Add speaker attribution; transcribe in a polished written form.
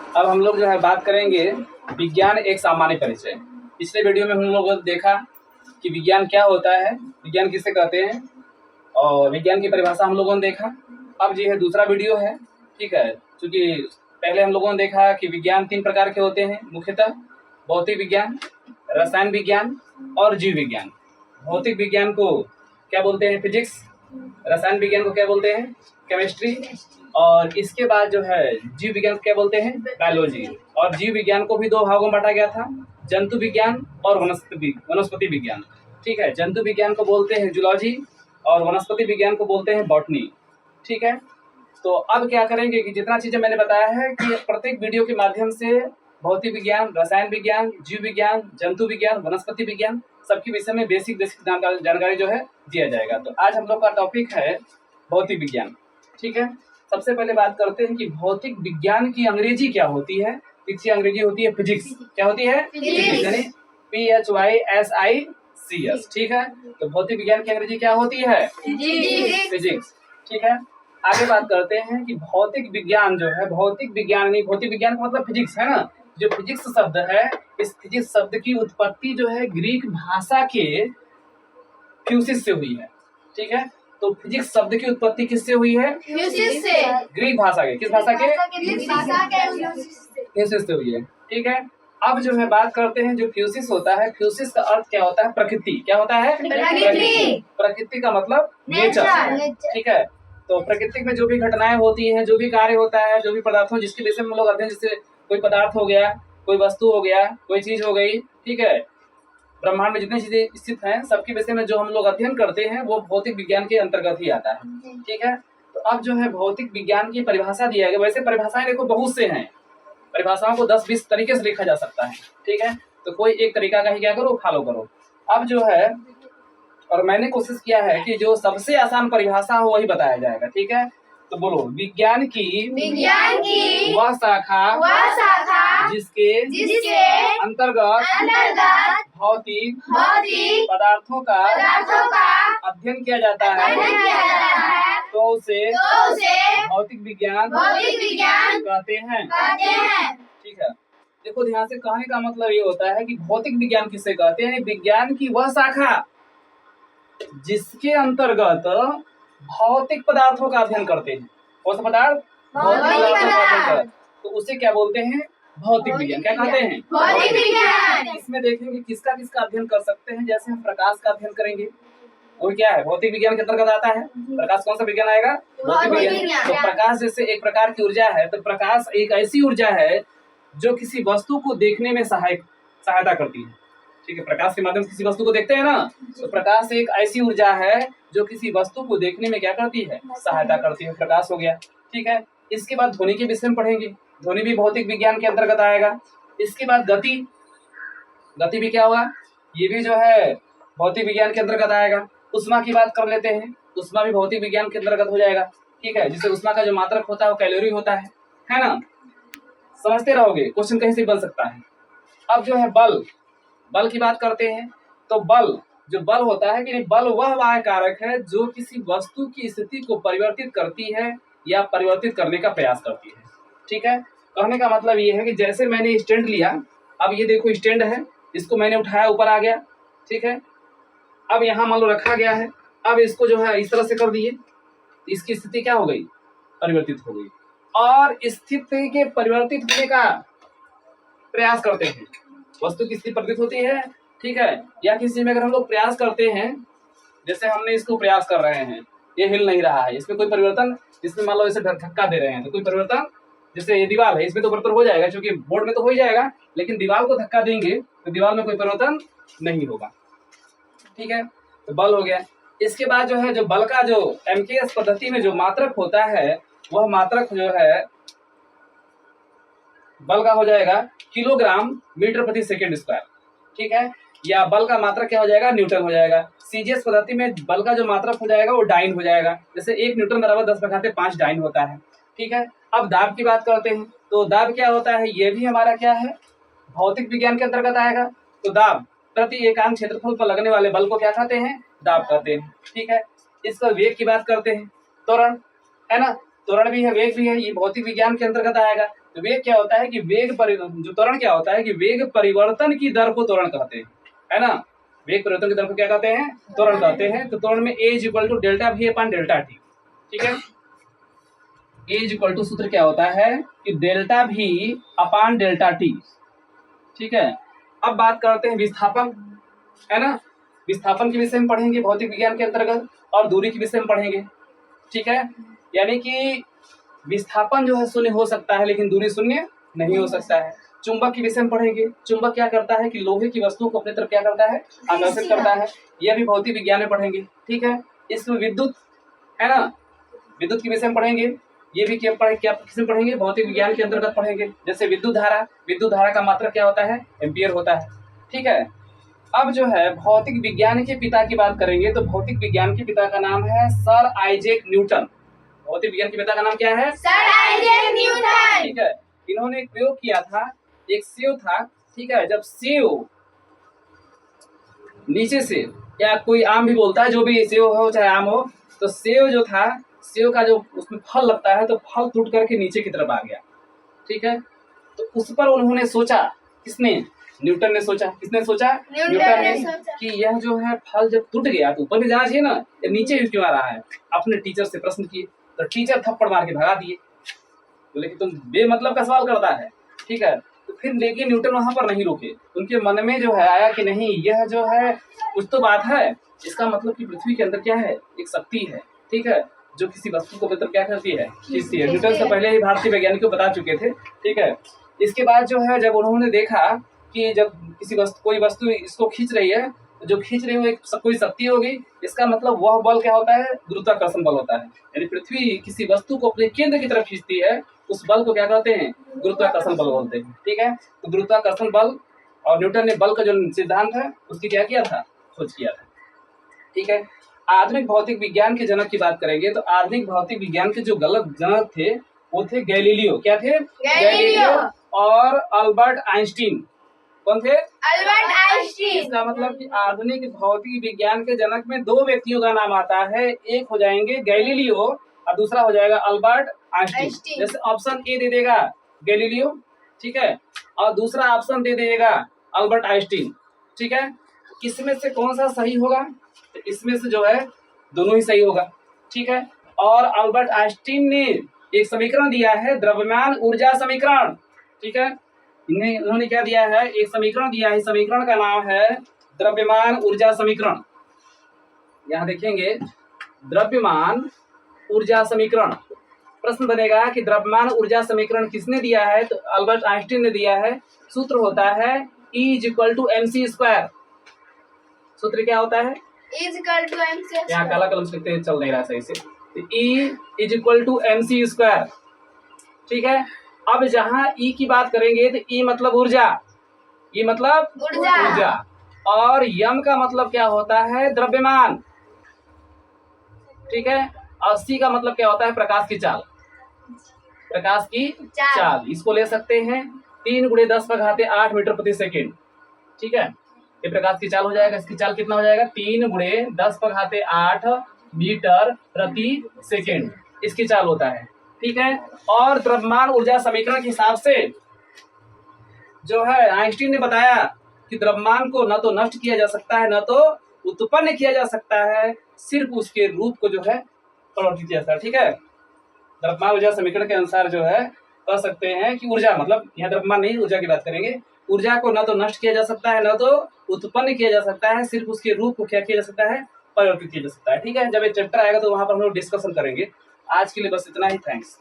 Speaker 1: अब हम लोग जो है बात करेंगे विज्ञान एक सामान्य परिचय। पिछले वीडियो में हम लोगों ने देखा कि विज्ञान क्या होता है, विज्ञान किसे कहते हैं, और विज्ञान की परिभाषा हम लोगों ने देखा। अब ये है दूसरा वीडियो है, ठीक है। क्योंकि पहले हम लोगों ने देखा कि विज्ञान 3 प्रकार के होते हैं मुख्यतः: भौतिक विज्ञान, रसायन विज्ञान और जीव विज्ञान। भौतिक विज्ञान को क्या बोलते हैं? फिजिक्स। रसायन विज्ञान को क्या बोलते हैं? केमिस्ट्री। और इसके बाद जो है जीव विज्ञान को क्या बोलते हैं? बायोलॉजी। और जीव विज्ञान को भी 2 भागों में बांटा गया था, जंतु विज्ञान और वनस्पति विज्ञान। ठीक है, जंतु विज्ञान को बोलते हैं जूलॉजी और वनस्पति विज्ञान को बोलते हैं बॉटनी। ठीक है, तो अब क्या करेंगे कि जितना चीजें मैंने बताया है कि प्रत्येक वीडियो के माध्यम से भौतिक विज्ञान, रसायन विज्ञान, जीव विज्ञान, जंतु विज्ञान, वनस्पति विज्ञान सबके विषय में बेसिक जानकारी जो है दिया जाएगा। तो आज हम लोग का टॉपिक है भौतिक विज्ञान। ठीक है, सबसे पहले बात करते हैं कि भौतिक विज्ञान की अंग्रेजी क्या होती है। इसकी अंग्रेजी होती है फिजिक्स। क्या होती है? फिजिक्स, यानी PHYSICS। ठीक है, तो भौतिक विज्ञान की अंग्रेजी क्या होती है? फिजिक्स। ठीक है, आगे बात करते हैं कि भौतिक विज्ञान जो है, भौतिक विज्ञान नहीं, भौतिक विज्ञान का मतलब फिजिक्स है ना। जो फिजिक्स शब्द है, इस फिजिक्स शब्द की उत्पत्ति जो है ग्रीक भाषा के फ्यूसिस से हुई है। ठीक है, तो फिजिक्स शब्द की उत्पत्ति किससे हुई है?
Speaker 2: फ्यूसिस से।
Speaker 1: ग्रीक भाषा के। किस भाषा के? फ्यूसिस से हुई है। ठीक है, अब जो है बात करते हैं जो फ्यूसिस होता है, फ्यूसिस का अर्थ क्या होता है? प्रकृति। क्या होता है?
Speaker 2: प्रकृति।
Speaker 1: प्रकृति का मतलब नेचर। ठीक है, तो प्रकृति में जो भी घटनाएं होती हैं, जो भी कार्य होता है, जो भी पदार्थों जिसके विषय में हम लोग अध्ययन, जैसे कोई पदार्थ हो गया, कोई वस्तु हो गया, कोई चीज हो गई। ठीक है, ब्रह्मांड में जितनी चीजें स्थित हैं सबके विषय में जो हम लोग अध्ययन करते हैं वो भौतिक विज्ञान के अंतर्गत ही आता है। ठीक है, तो अब जो है भौतिक विज्ञान की परिभाषा दिया गया। वैसे परिभाषाएं देखो बहुत से हैं, परिभाषाओं को 10-20 तरीके से लिखा जा सकता है। ठीक है, तो कोई एक तरीका का ही क्या करो, फॉलो करो। अब जो है, और मैंने कोशिश किया है कि जो सबसे आसान परिभाषा हो वही बताया जाएगा। ठीक है, तो बोलो, विज्ञान की वह शाखा जिसके अंतर्गत भौतिक पदार्थों का अध्ययन किया जाता है तो उसे भौतिक विज्ञान कहते हैं। ठीक है, देखो ध्यान से, कहने का मतलब ये होता है कि भौतिक विज्ञान किसे कहते हैं? विज्ञान की वह शाखा जिसके अंतर्गत भौतिक पदार्थों का अध्ययन करते हैं। कौन सा पदार्थ? भौतिक पदार्थों का अध्ययन करते, तो उसे क्या बोलते हैं? भौतिक विज्ञान। क्या कहते हैं?
Speaker 2: भौतिक विज्ञान।
Speaker 1: इसमें देखेंगे किसका किसका अध्ययन कर सकते हैं। जैसे हम प्रकाश का अध्ययन करेंगे, वो क्या है? भौतिक विज्ञान के अंतर्गत आता है। प्रकाश कौन सा विज्ञान आएगा? भौतिक विज्ञान। तो प्रकाश जैसे एक प्रकार की ऊर्जा है, तो प्रकाश एक ऐसी ऊर्जा है जो किसी वस्तु को देखने में सहायता करती है। ठीक है, प्रकाश के माध्यम से किसी वस्तु को देखते हैं ना, तो प्रकाश एक ऐसी ऊर्जा है जो किसी वस्तु को देखने में क्या करती है? सहायता करती है। प्रकाश हो गया। ठीक है, इसके बाद ध्वनि के विषय में पढ़ेंगे, ध्वनि भी भौतिक विज्ञान के अंतर्गत आएगा। इसके बाद गति भी क्या होगा? ये भी जो है भौतिक विज्ञान के अंतर्गत आएगा। उष्मा की बात कर लेते हैं, उष्मा भी भौतिक विज्ञान के अंतर्गत हो जाएगा। ठीक है, जिससे उष्मा का जो मात्रक होता है वो कैलोरी होता है ना। समझते रहोगे, क्वेश्चन कहीं से बन सकता है। अब जो है बल की बात करते हैं, तो जो बल होता है कि बल वह वाह्य कारक है जो किसी वस्तु की स्थिति को परिवर्तित करती है या परिवर्तित करने का प्रयास करती है। ठीक है, कहने का मतलब ये है कि जैसे मैंने स्टैंड लिया, अब ये देखो स्टैंड है, इसको मैंने उठाया, ऊपर आ गया। ठीक है, अब यहाँ मान लो रखा गया है, अब इसको जो है इस तरह से कर दिए, इसकी स्थिति क्या हो गई? परिवर्तित हो गई। और स्थिति के परिवर्तित होने का प्रयास करते हैं, वस्तु की स्थिति परिवर्तित होती है। ठीक है, या किसी में अगर हम लोग प्रयास करते हैं, जैसे हमने इसको प्रयास कर रहे हैं, ये हिल नहीं रहा है, इसमें कोई परिवर्तन, इसमें मान लो इसे धक्का दे रहे हैं तो कोई परिवर्तन, जैसे ये दीवार है इसमें तो परिवर्तन हो जाएगा, क्योंकि बोर्ड में तो हो ही जाएगा, लेकिन दीवार को धक्का देंगे तो दीवार में कोई परिवर्तन नहीं होगा। ठीक है, तो बल हो गया। इसके बाद जो है, जो बल का जो एमकेएस पद्धति में जो मात्रक होता है, वह मात्रक जो है बल का हो जाएगा किलोग्राम मीटर प्रति सेकेंड स्क्वायर। ठीक है, या बल का मात्रक क्या हो जाएगा? न्यूटन हो जाएगा। सीजीएस पद्धति में बल का जो मात्रक हो जाएगा वो डाइन हो जाएगा। जैसे 1 न्यूटन बराबर 10/5 डाइन होता है। ठीक है, अब दाब की बात करते हैं, तो दाब क्या होता है? ये भी हमारा क्या है? भौतिक विज्ञान के अंतर्गत आएगा। तो दाब प्रति एकांक क्षेत्रफल पर लगने वाले बल को क्या कहते हैं? दाब कहते हैं। ठीक है, इसका वेग की बात करते हैं, त्वरण है ना, त्वरण भी है, वेग भी है, ये भौतिक विज्ञान के अंतर्गत आएगा। तो वेग क्या होता है कि जो त्वरण क्या होता है कि वेग परिवर्तन की दर को त्वरण कहते हैं, है ना। वेग परिवर्तन की दर को क्या कहते हैं? त्वरण कहते हैं। तो त्वरण में a equal to delta v upon delta t, ठीक है। a इक्वल टू सूत्र क्या होता है कि delta v upon delta t, ठीक है। अब बात करते हैं विस्थापन, है ना। विस्थापन के विषय में पढ़ेंगे भौतिक विज्ञान के अंतर्गत, और दूरी के विषय में पढ़ेंगे, ठीक है। यानी कि विस्थापन जो है शून्य हो सकता है लेकिन दूरी शून्य नहीं हो सकता है। चुंबक के विषय में पढ़ेंगे, चुंबक क्या करता है कि लोहे की वस्तु को अपनी तरफ क्या करता है? आकर्षित करता है। यह भी भौतिक विज्ञान में पढ़ेंगे, ठीक है। इसमें विद्युत, है ना, विद्युत के विषय में पढ़ेंगे। ये भी क्या किसमें पढ़ेंगे? भौतिक विज्ञान के अंतर्गत पढ़ेंगे। जैसे विद्युत धारा का मात्रक क्या होता है? एम्पियर होता है, ठीक है। अब जो है भौतिक विज्ञान के पिता की बात करेंगे तो भौतिक विज्ञान के पिता का नाम है सर आइजैक न्यूटन। भौतिक विज्ञान के पिता का नाम क्या है?
Speaker 2: Sir Isaac Newton.
Speaker 1: ठीक है। इन्होंने एक प्रयोग किया था, एक सेव था, ठीक है। जब सेव नीचे से, या कोई आम भी बोलता है, जो भी सेव हो चाहे आम हो, तो सेव जो था, सेव का जो उसमें फल लगता है तो फल टूट करके नीचे की तरफ आ गया, ठीक है। तो उस पर उन्होंने सोचा, किसने? न्यूटन ने सोचा। किसने सोचा? न्यूटन ने कि यह जो है फल जब टूट गया तो ऊपर भी जाना चाहिए ना, ये नीचे क्यों आ रहा है। अपने टीचर से प्रश्न किए तो टीचर थप्पड़ मार के भगा दिए, बोले कि तुम बेमतलब का सवाल करता है, ठीक है। तो फिर लेकिन न्यूटन वहां पर नहीं रुके, उनके मन में जो है आया कि नहीं, यह जो है कुछ तो बात है, इसका मतलब कि पृथ्वी के अंदर क्या है? एक शक्ति है, ठीक है, जो किसी वस्तु को मतलब क्या करती है? खींचती है। न्यूटन से पहले ही भारतीय वैज्ञानिक को बता चुके थे, ठीक है। इसके बाद जो है जब उन्होंने देखा कि जब कोई वस्तु इसको खींच रही है, जो खींच रही है वो कोई शक्ति होगी, इसका मतलब वह बल क्या होता है? गुरुत्वाकर्षण बल होता है। यानी पृथ्वी किसी वस्तु को अपने केंद्र की तरफ खींचती है, उस बल को क्या कहते हैं? गुरुत्वाकर्षण बल बोलते हैं, ठीक है। तो गुरुत्वाकर्षण बल, और न्यूटन ने बल का जो सिद्धांत है उसकी क्या किया था? खोज किया था, ठीक है। आधुनिक भौतिक विज्ञान के जनक की बात करेंगे तो आधुनिक भौतिक विज्ञान के जो गलत जनक थे वो थे गैलीलियो। क्या थे?
Speaker 2: गैलीलियो
Speaker 1: और अल्बर्ट आइंस्टीन। कौन थे?
Speaker 2: Albert Einstein.
Speaker 1: इसका मतलब कि आधुनिक भौतिक विज्ञान के जनक में दो व्यक्तियों का नाम आता है, एक हो जाएंगे गैलीलियो और दूसरा हो जाएगा अल्बर्ट आइंस्टीन। जैसे ऑप्शन ए दे देगा गैलीलियो, ठीक है, और दूसरा ऑप्शन दे देगा अल्बर्ट आइंस्टीन, ठीक है। इसमें से कौन सा सही होगा? तो इसमें से जो है दोनों ही सही होगा, ठीक है। और अल्बर्ट आइंस्टीन ने एक समीकरण दिया है, द्रव्यमान ऊर्जा समीकरण, ठीक है। उन्होंने क्या दिया है? एक समीकरण दिया है, समीकरण का नाम है द्रव्यमान ऊर्जा समीकरण। यहाँ देखेंगे द्रव्यमान ऊर्जा समीकरण। प्रश्न बनेगा कि द्रव्यमान ऊर्जा समीकरण किसने दिया है? तो अल्बर्ट आइंस्टीन ने दिया है। सूत्र होता है E = mc²। सूत्र क्या होता है?
Speaker 2: E = mc²।
Speaker 1: यहाँ काला कलम से लिखते चल नहीं रहा सही से। तो E = mc², ठीक है। अब जहां E की बात करेंगे तो E मतलब ऊर्जा, E मतलब ऊर्जा, और m का मतलब क्या होता है? द्रव्यमान, ठीक है। और C का मतलब क्या होता है? प्रकाश की चाल, प्रकाश की चाल। इसको ले सकते हैं 3 × 10⁸ मीटर प्रति सेकेंड, ठीक है। ये प्रकाश की चाल हो जाएगा। इसकी चाल कितना हो जाएगा? 3 × 10⁸ मीटर प्रति सेकेंड इसकी चाल होता है, ठीक है। और द्रव्यमान ऊर्जा समीकरण के हिसाब से जो है आइंस्टीन ने बताया कि द्रव्यमान को न तो नष्ट किया जा सकता है, न तो उत्पन्न किया जा सकता है, सिर्फ उसके रूप को जो है परिवर्तित किया जाता है, ठीक है। द्रव्यमान ऊर्जा समीकरण के अनुसार जो है कह सकते हैं कि ऊर्जा, मतलब यहाँ द्रव्यमान नहीं ऊर्जा की बात करेंगे, ऊर्जा को न तो नष्ट किया जा सकता है, न तो उत्पन्न किया जा सकता है, सिर्फ उसके रूप को क्या किया जा सकता है? परिवर्तित किया जा सकता है, ठीक है। जब ये चैप्टर आएगा तो वहां पर हम लोग डिस्कशन करेंगे। आज के लिए बस इतना ही। थैंक्स।